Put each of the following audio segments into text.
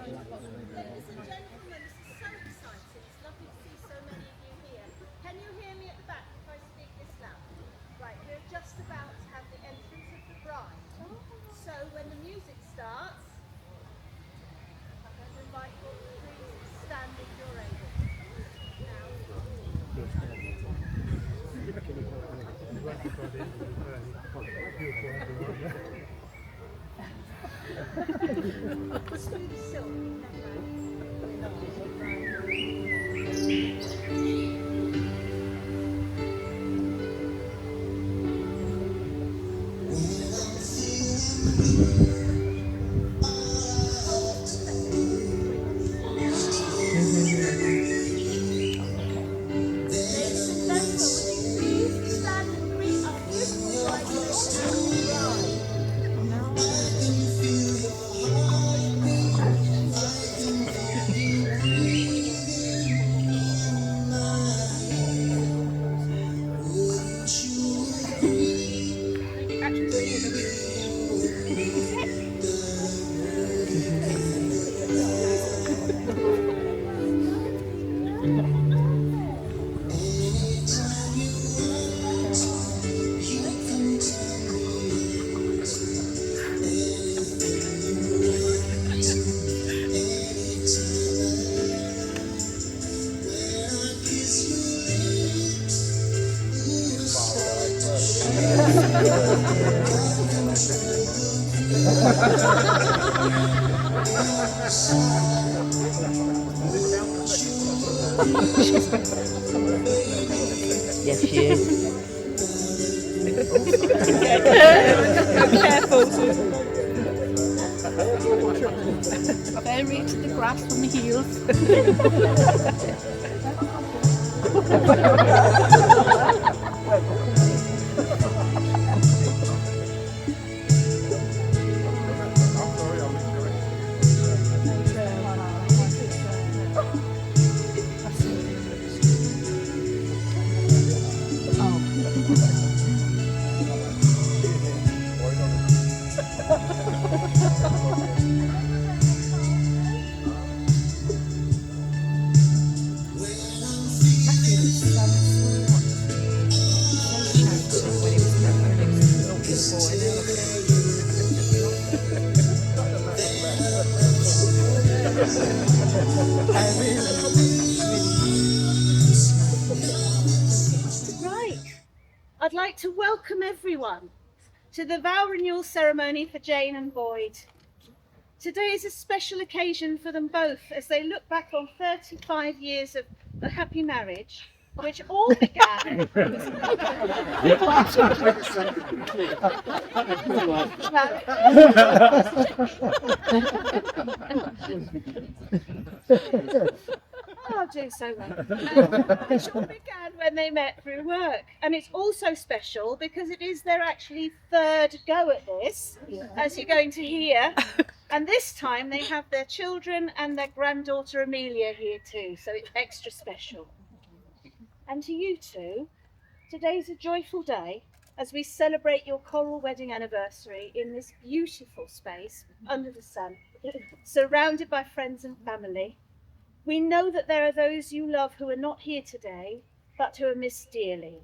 Ladies and gentlemen, this is so exciting. It's lovely to see so many of you here. Can you hear me at the back if I speak this loud? Right, we're just about to have the entrance of the bride. So when the music starts, I'm going to invite you all to please stand if you're able. Let's do the silk. Yes, she is. Careful. Don't reach the grass from the heels. Right, I'd like to welcome everyone to the vow renewal ceremony for Jane and Boyd. Today is a special occasion for them both as they look back on 35 years of a happy marriage, which all began I'll do so well. Which all began when they met through work. And it's also special because it is their actually third go at this, as you're going to hear. And this time they have their children and their granddaughter Amelia here too, so it's extra special. And to you two, today's a joyful day as we celebrate your coral wedding anniversary in this beautiful space under the sun, surrounded by friends and family. We know that there are those you love who are not here today, but who are missed dearly.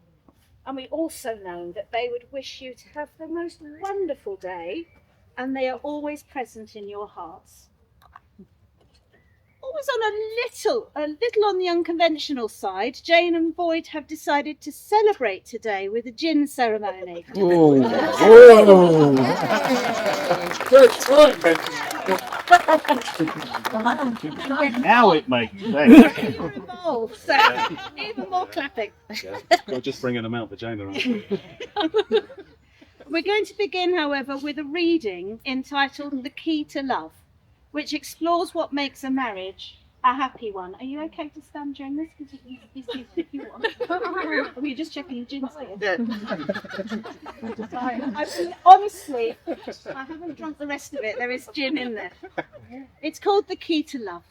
And we also know that they would wish you to have the most wonderful day, and they are always present in your hearts. Always on a little on the unconventional side, Jane and Boyd have decided to celebrate today with a gin ceremony. Now it makes sense. You're involved, so even more clapping. We're just bringing them out for Jane and I. We're going to begin, however, with a reading entitled The Key to Love, which explores what makes a marriage a happy one. Are you okay to stand during this? If you want. Or were you just checking your gin's here? Honestly, I haven't drunk the rest of it. There is gin in there. It's called The Key to Love.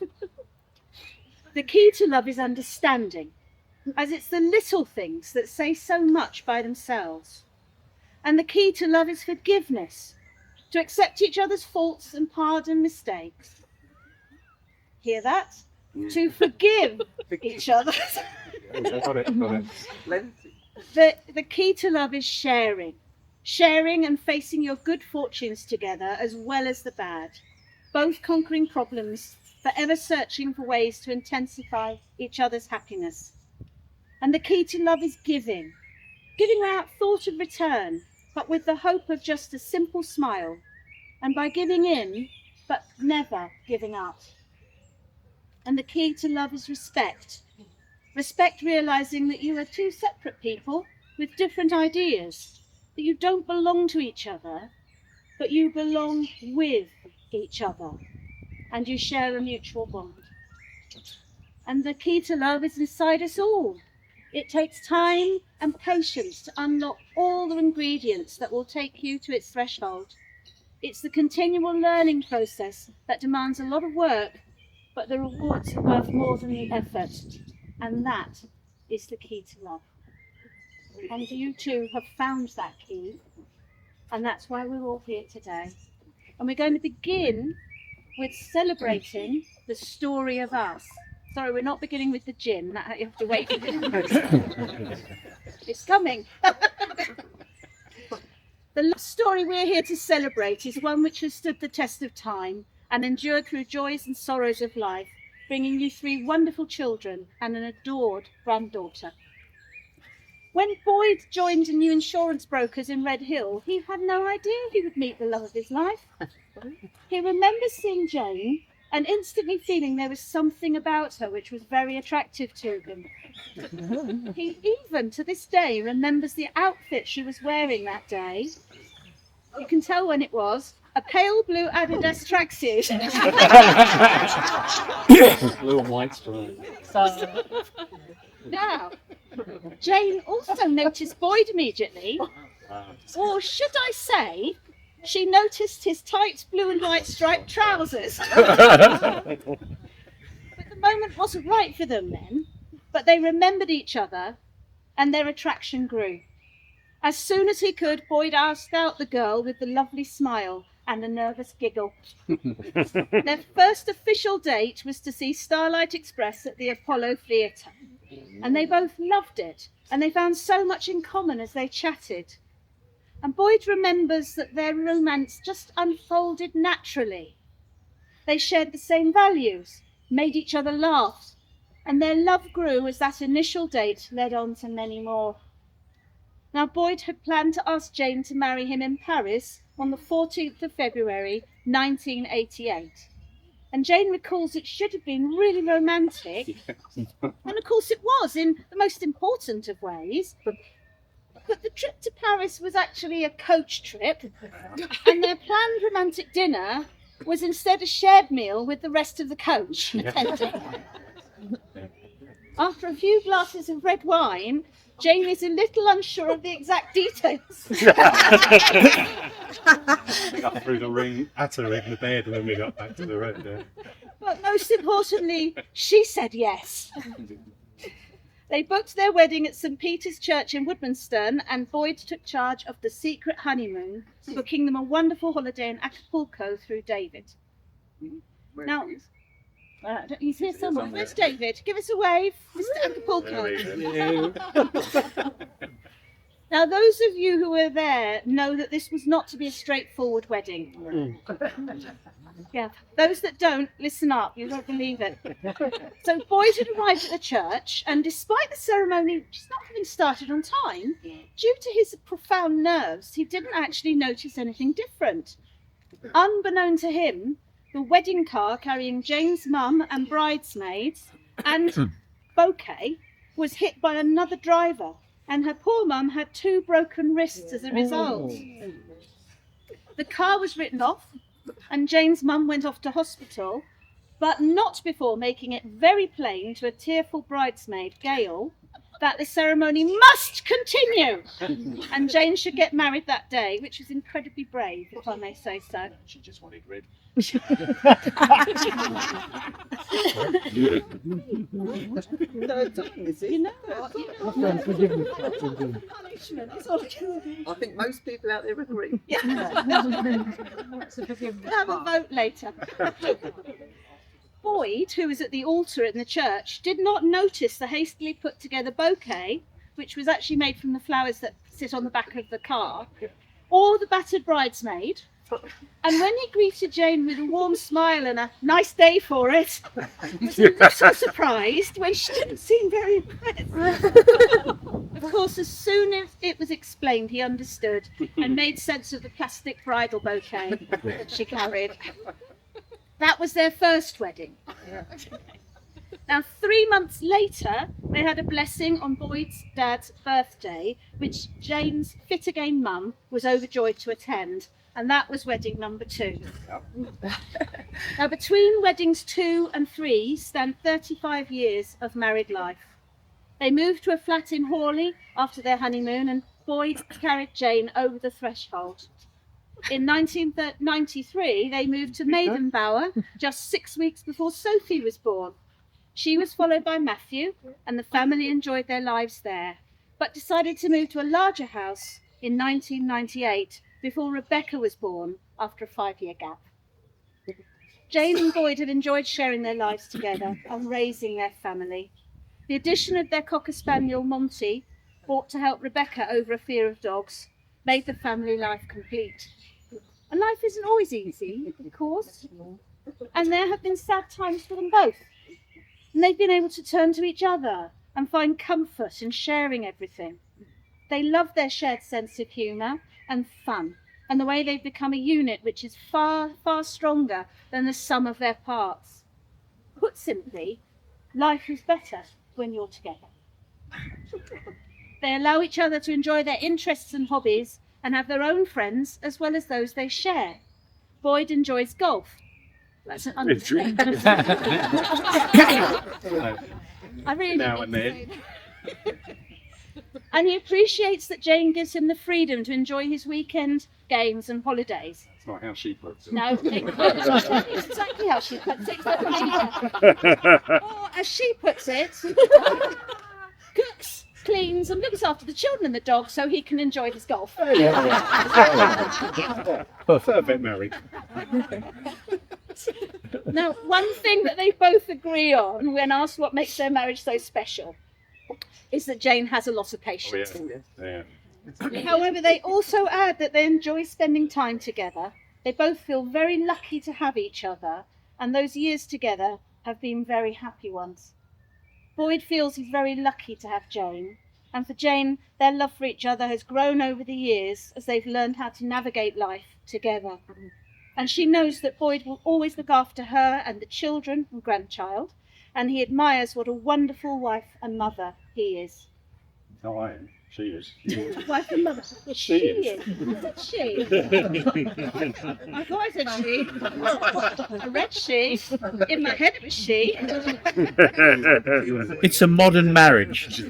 The key to love is understanding, as it's the little things that say so much by themselves. And the key to love is forgiveness, to accept each other's faults and pardon mistakes. hear that? To forgive each other. Got it, got it. The key to love is sharing. Sharing and facing your good fortunes together as well as the bad. Both conquering problems, forever searching for ways to intensify each other's happiness. And the key to love is giving. Giving without thought of return, but with the hope of just a simple smile. And by giving in, but never giving up. And the key to love is respect. Respect realizing that you are two separate people with different ideas, that you don't belong to each other, but you belong with each other, and you share a mutual bond. And the key to love is inside us all. It takes time and patience to unlock all the ingredients that will take you to its threshold. It's the continual learning process that demands a lot of work, but the rewards are worth more than the effort. And that is the key to love. And you two have found that key. And that's why we're all here today. And we're going to begin with celebrating the story of us. Sorry, we're not beginning with the gin. That you have to wait. It's coming. The love story we're here to celebrate is one which has stood the test of time and endured through joys and sorrows of life, bringing you 3 wonderful children and an adored granddaughter. When Boyd joined a new insurance brokers in Red Hill, he had no idea he would meet the love of his life. He remembers seeing Jane and instantly feeling there was something about her which was very attractive to him. He even, to this day, remembers the outfit she was wearing that day. You can tell when it was. A pale blue Adidas tracksuit. Little white stripe. Now, Jane also noticed Boyd immediately, or should I say, she noticed his tight blue and white striped trousers. But the moment wasn't right for them then, but they remembered each other and their attraction grew. As soon as he could, Boyd asked out the girl with the lovely smile and a nervous giggle. Their first official date was to see Starlight Express at the Apollo Theatre. And they both loved it, and they found so much in common as they chatted. And Boyd remembers that their romance just unfolded naturally. They shared the same values, made each other laugh, and their love grew as that initial date led on to many more. Now, Boyd had planned to ask Jane to marry him in Paris on the 14th of February, 1988. And Jane recalls it should have been really romantic. And of course it was, in the most important of ways. But the trip to Paris was actually a coach trip. And their planned romantic dinner was instead a shared meal with the rest of the coach. After a few glasses of red wine, Jane is a little unsure of the exact details. We got through the ring at her in the bed when we got back to the road. Yeah. But most importantly, she said yes. They booked their wedding at St. Peter's Church in Woodmanston, and Boyd took charge of the secret honeymoon, booking them a wonderful holiday in Acapulco through David. Now, he's here somewhere. Where's David? Give us a wave, Mr. Acapulco. Now, those of you who were there know that this was not to be a straightforward wedding. Yeah, those that don't, listen up, you won't believe it. So Boyd had arrived at the church, and despite the ceremony just not having started on time, due to his profound nerves, he didn't actually notice anything different. Unbeknown to him, the wedding car carrying Jane's mum and bridesmaids and bouquet was hit by another driver, and her poor mum had 2 broken wrists as a result. The car was written off, and Jane's mum went off to hospital, but not before making it very plain to a tearful bridesmaid, Gail, that the ceremony must continue and Jane should get married that day, which was incredibly brave, if I may say so. She just wanted rid. You know what? Punishment is all I think most people out there agree. We'll have a vote later. Boyd, who was at the altar in the church, did not notice the hastily put together bouquet, which was actually made from the flowers that sit on the back of the car, or the battered bridesmaid. And when he greeted Jane with a warm smile and a nice day for it, was a little surprised when she didn't seem very impressed. Of course, as soon as it was explained, he understood and made sense of the plastic bridal bouquet that she carried. That was their first wedding. Now, 3 months later, they had a blessing on Boyd's dad's birthday, which Jane's fit again mum was overjoyed to attend. And that was wedding number 2. Now, between weddings 2 and 3 stand 35 years of married life. They moved to a flat in Hawley after their honeymoon, and Boyd carried Jane over the threshold. In 1993, they moved to Maidenbower just 6 weeks before Sophie was born. She was followed by Matthew, and the family enjoyed their lives there, but decided to move to a larger house in 1998 before Rebecca was born after a 5-year gap. Jane and Boyd had enjoyed sharing their lives together and raising their family. The addition of their Cocker Spaniel Monty, bought to help Rebecca over a fear of dogs, made the family life complete. And life isn't always easy, of course, and there have been sad times for them both. And they've been able to turn to each other and find comfort in sharing everything. They love their shared sense of humour and fun, and the way they've become a unit which is far, far stronger than the sum of their parts. Put simply, life is better when you're together. They allow each other to enjoy their interests and hobbies and have their own friends as well as those they share. Boyd enjoys golf. That's an understatement. I really Now and then. And he appreciates that Jane gives him the freedom to enjoy his weekend games and holidays. That's not how she puts it. No, it's exactly how she puts it. Or as she puts it, cooks, cleans and looks after the children and the dog so he can enjoy his golf. Perfect married. Now, one thing that they both agree on when asked what makes their marriage so special is that Jane has a lot of patience. Yeah. However, they also add that they enjoy spending time together. They both feel very lucky to have each other, and those years together have been very happy ones. Boyd feels he's very lucky to have Jane, and for Jane, their love for each other has grown over the years as they've learned how to navigate life together. And she knows that Boyd will always look after her and the children and grandchild, and he admires what a wonderful wife and mother he is. No, I am. She is. Wife and mother. She is. She. I thought I said she. I read she. In my head it was she. It's a modern marriage.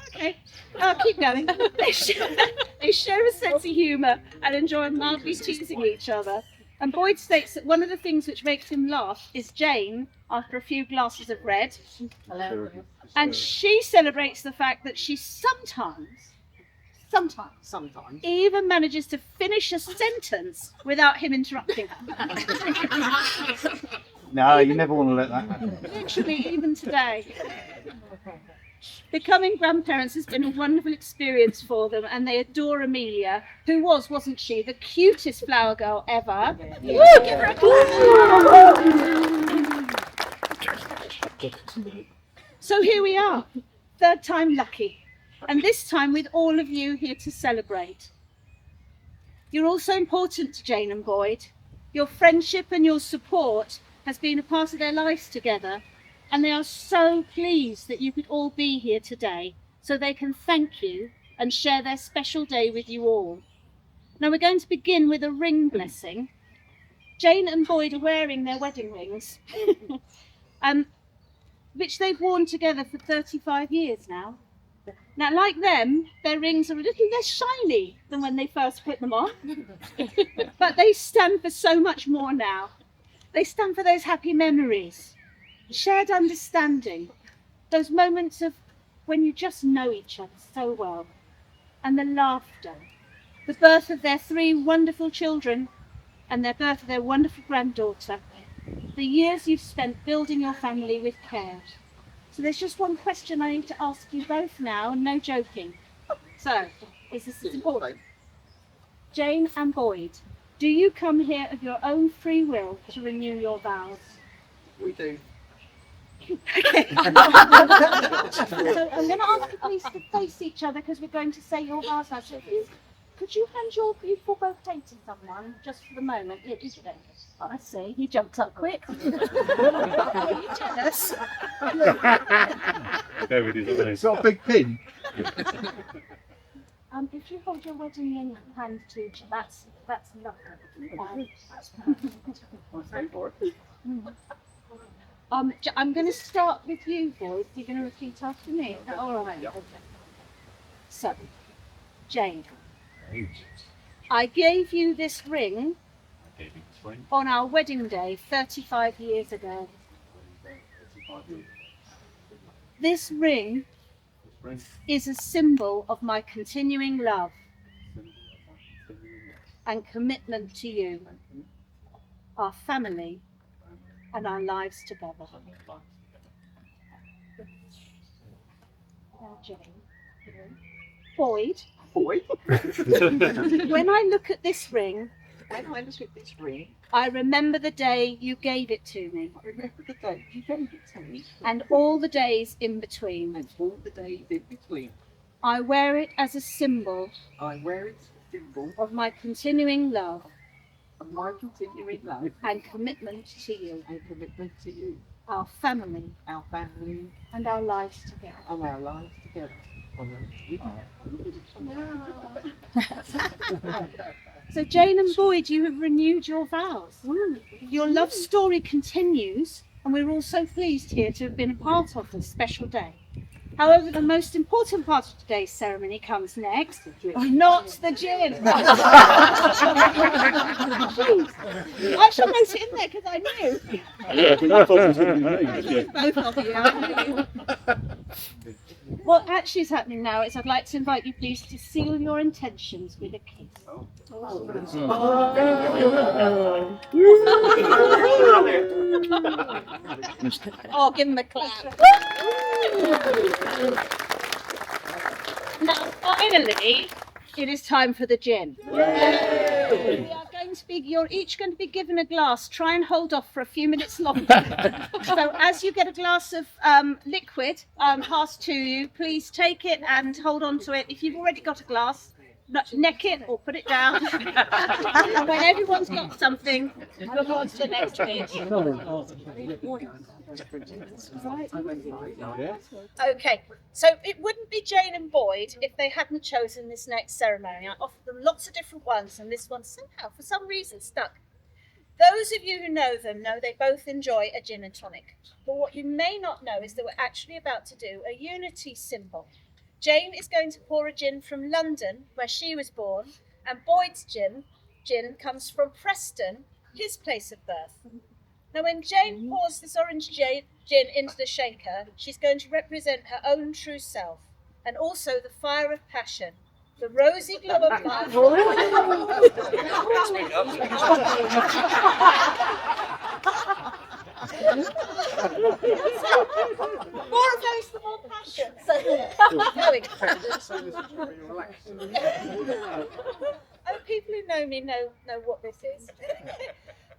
Okay, I'll keep going. They share a sense of humour and enjoy mildly teasing each other. And Boyd states that one of the things which makes him laugh is Jane, after a few glasses of red. Hello. And she celebrates the fact that she sometimes even manages to finish a sentence without him interrupting her. No, you never want to let that happen. Literally, even today. Becoming grandparents has been a wonderful experience for them, and they adore Amelia, who wasn't she, the cutest flower girl ever. Woo, give her a clap. So here we are, third time lucky, and this time with all of you here to celebrate. You're also important to Jane and Boyd. Your friendship and your support has been a part of their lives together, and they are so pleased that you could all be here today so they can thank you and share their special day with you all. Now we're going to begin with a ring blessing. Jane and Boyd are wearing their wedding rings, which they've worn together for 35 years now. Now, like them, their rings are a little less shiny than when they first put them on, but they stand for so much more now. They stand for those happy memories, shared understanding, those moments of when you just know each other so well, and the laughter, the birth of their 3 wonderful children, and their birth of their wonderful granddaughter, the years you've spent building your family with care. So there's just one question I need to ask you both now, and no joking. So, is this important? Jane and Boyd, do you come here of your own free will to renew your vows? We do. Okay. So I'm going to ask you please to face each other because we're going to say your vows now. So if you, could you hand your beautiful bouquet to someone just for the moment? Here, you do. Oh, I see. You jumped up quick. Are you jealous? Go with his eyes. It's got a big pin. If you hold your wedding ring in hand to each other, that's lovely. I'm going to start with you, boys. You're going to repeat after me. Is that all right? Okay. So, Jane, I gave you this ring on our wedding day 35 years ago. This ring is a symbol of my continuing love and commitment to you, our family, and our lives together. Now, Jane. Boyd. Boy. When I look at this ring, When I look at this ring, I remember the day you gave it to me, I remember the day you gave it to me, and all the days in between. and all the days in between. I wear it as a symbol I wear it as a symbol of my continuing love of my continuing love and commitment to you, and commitment to you, our family, our family, and our lives together. and our lives together. So Jane and Boyd, you have renewed your vows. Your love story continues, and we're all so pleased here to have been a part of this special day. However, the most important part of today's ceremony comes next, not the gin. I shall note it in there because I knew. I thought it was going to be me. Both of you. I knew. What actually is happening now is I'd like to invite you please to seal your intentions with a kiss. Oh, give him a clap. Now, finally, it is time for the gin. We are going to be, you're each going to be given a glass. Try and hold off for a few minutes longer. So as you get a glass of liquid passed to you, please take it and hold on to it. If you've already got a glass, neck it or put it down. And when everyone's got something, move on to the next bit. Okay, so it wouldn't be Jane and Boyd if they hadn't chosen this next ceremony. I offered them lots of different ones, and this one somehow, for some reason, stuck. Those of you who know them know they both enjoy a gin and tonic. But what you may not know is that we're actually about to do a unity symbol. Jane is going to pour a gin from London, where she was born, and Boyd's gin comes from Preston, his place of birth. Now, when Jane pours this orange gin into the shaker, she's going to represent her own true self, and also the fire of passion, the rosy glow of life. More of those, the more passion. So, there we go. Oh, people who know me know what this is.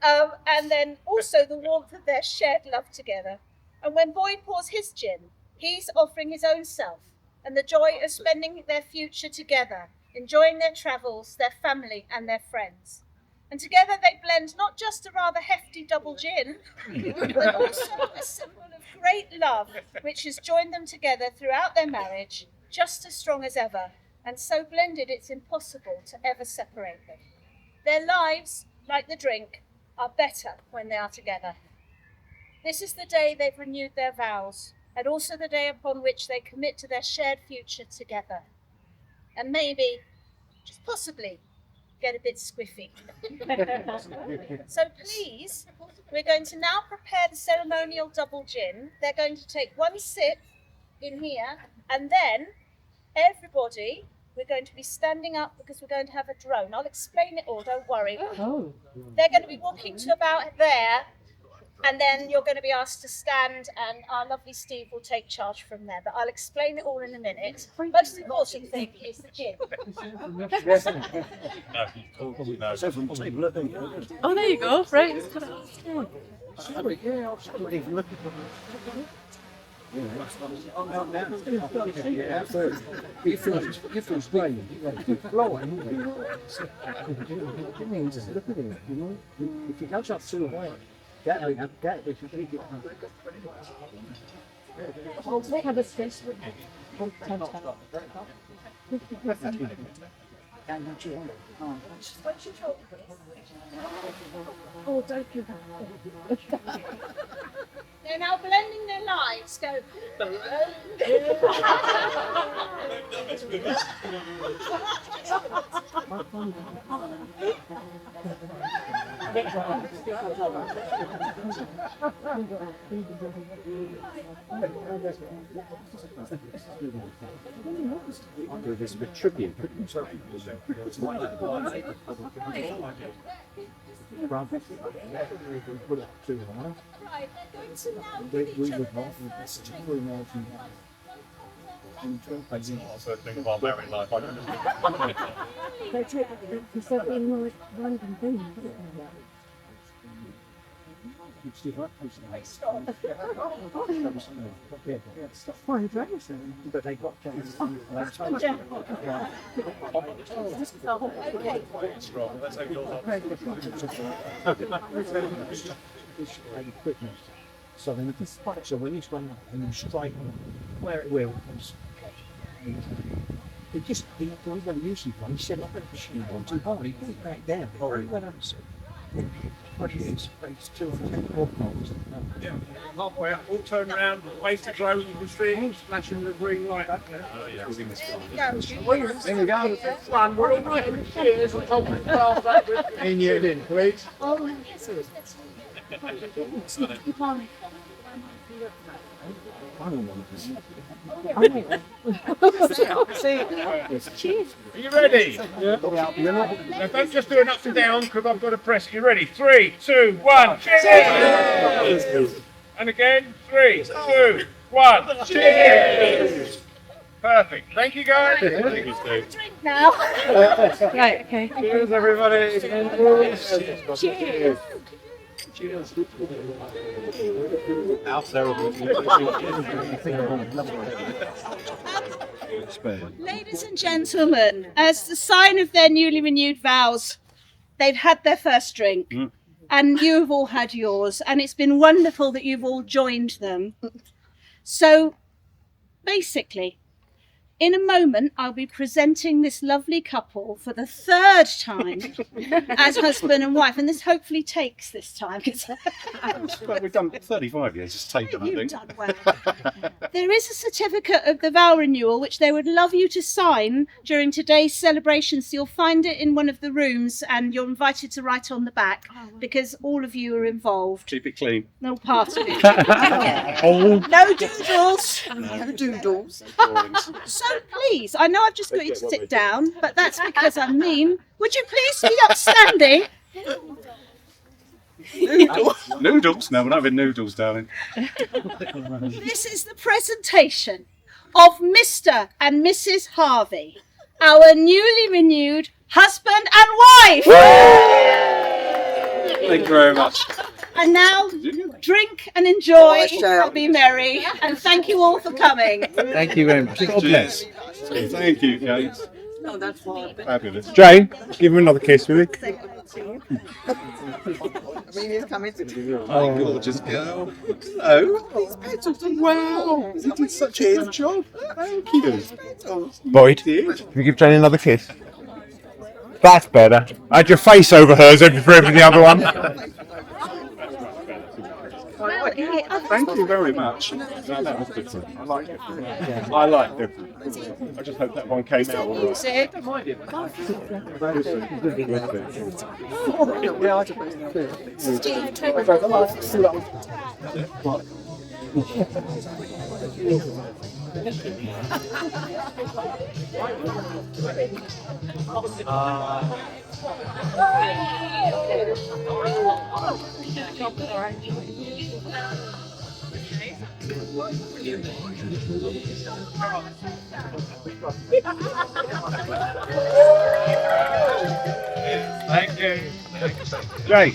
And then also the warmth of their shared love together. And when Boyd pours his gin, he's offering his own self and the joy of spending their future together, enjoying their travels, their family and their friends. And together they blend not just a rather hefty double gin, but also a symbol of great love which has joined them together throughout their marriage, just as strong as ever, and so blended it's impossible to ever separate them. Their lives, like the drink, are better when they are together. This is the day they've renewed their vows, and also the day upon which they commit to their shared future together. And maybe, just possibly, get a bit squiffy. So please, we're going to now prepare the ceremonial double gin. They're going to take one sip in here, and then everybody we're going to be standing up because we're going to have a drone. I'll explain it all, don't worry. Oh. They're going to be walking to about there, and then you're going to be asked to stand, and our lovely Steve will take charge from there. But I'll explain it all in a minute. Most important thing is the gym. Oh, there you go. Right. Oh, don't do that. They're now blending their lives. Go. This is a bit tricky. Right, they're going to now give each other their first drink. First thing of our married life. They take because they're being like random things. But they got so then the spike, so when you swing up and you strike where it will, it just, the guy that usually play, he said, I'm going to shoot one too hard, he put it back down. He went up, so what it is, it's 2 or 10 poles. Yeah, halfway up, all turn around, wave to close the street, flashing the green light up there. Oh, yeah. There we go. One, we're all right in the cheers, we're talking about that. And you didn't, please. Oh, yes, Are you ready? Yeah. Now don't just do an up and down because I've got to press. You ready? 3, 2, 1, cheers! And again, 3, 2, 1, cheers! Perfect. Thank you guys. Thank you, Steve. Drink now. Right, okay. Cheers, everybody. Cheers. How terrible. Ladies and gentlemen, as the sign of their newly renewed vows, they've had their first drink. And you've all had yours, and it's been wonderful that you've all joined them. So, basically, in a moment, I'll be presenting this lovely couple for the 3rd time as husband and wife, and this hopefully takes this time. Well, we've done 35 years, it's taken, I You've think. done well. There is a certificate of the vow renewal which they would love you to sign during today's celebration. So you'll find it in one of the rooms, and you're invited to write on the back because all of you are involved. Keep it clean. No part of it. Oh, No doodles. no doodles. So please, I know I've just got you to sit down, but that's because I'm mean. Would you please be upstanding? noodles? No, we're not having noodles, darling. This is the presentation of Mr. and Mrs. Harvey, our newly renewed husband and wife. Thank you very much. And now, drink and enjoy and be merry. And thank you all for coming. Thank you very much. God bless. Thank you, guys. No, that's fine. Fabulous. Jane, give him another kiss, will you? Oh, gorgeous girl. Hello. Wow, you did such a good job. Thank you. Boyd, can you give Jane another kiss? That's better. I had your face over hers for every other one. Thank you very much. No, that was different. I like it. I like different. I just hope that one came out all right. Thank you. Jay.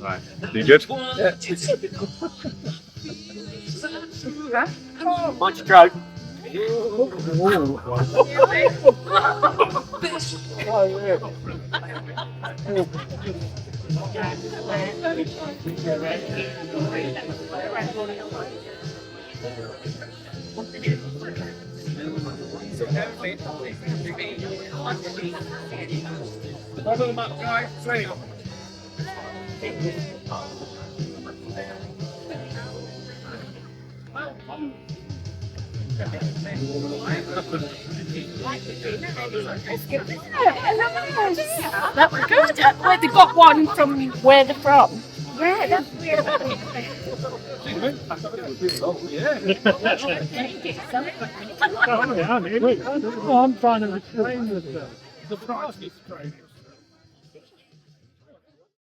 Right. You good? Mind your throat. Bottle them up, guys. 3. That was good. Where they got one from where they're from. Yeah, that's weird. I'm trying to restrain the price is training.